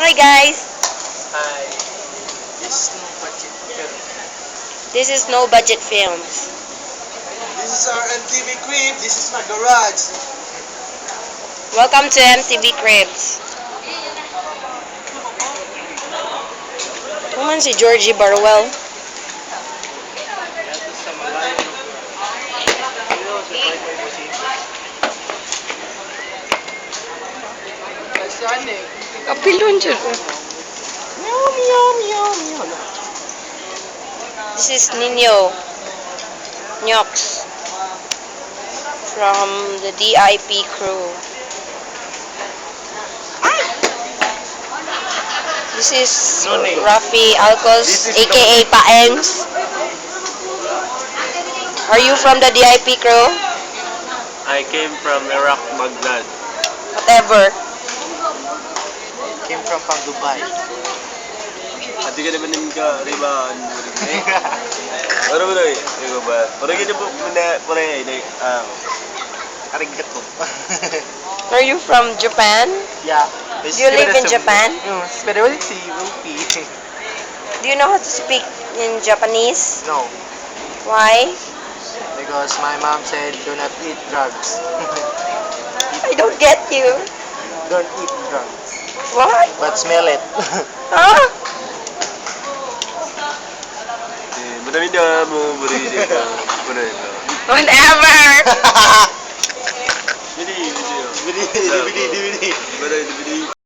Hi guys, Hi. This is no budget film. this is No Budget Films. This is our MTV crib. This is my garage. Welcome to MTV Cribs. Naman si Georgie Barwell. Ito sa malayo ng Ito sa Taytay City. Saan eh? Kapilon dyan. Meow, meow, meow, meow. This is Nino Nyox from the DIP crew. This is Rafi Alcos, aka Paengs. Are you from the DIP crew? I came from Iraq, Baghdad. Whatever. Came from Dubai. Ati ka naman yung ka-ribaan mo rin eh. Ano ba rin? Ikaw ba? Parang ganyan po muna po rin eh. Arigato. Are you from Japan? Yeah. Do you live in Japan? Pero wala si Rupi. Do you know how to speak in Japanese? No. Why? Because my mom said do not eat drugs. I don't get you. Don't eat drugs. What? But smell it. Huh? Madami na mo buri dito. Whatever. Bili, bili. Bili, bili, bili.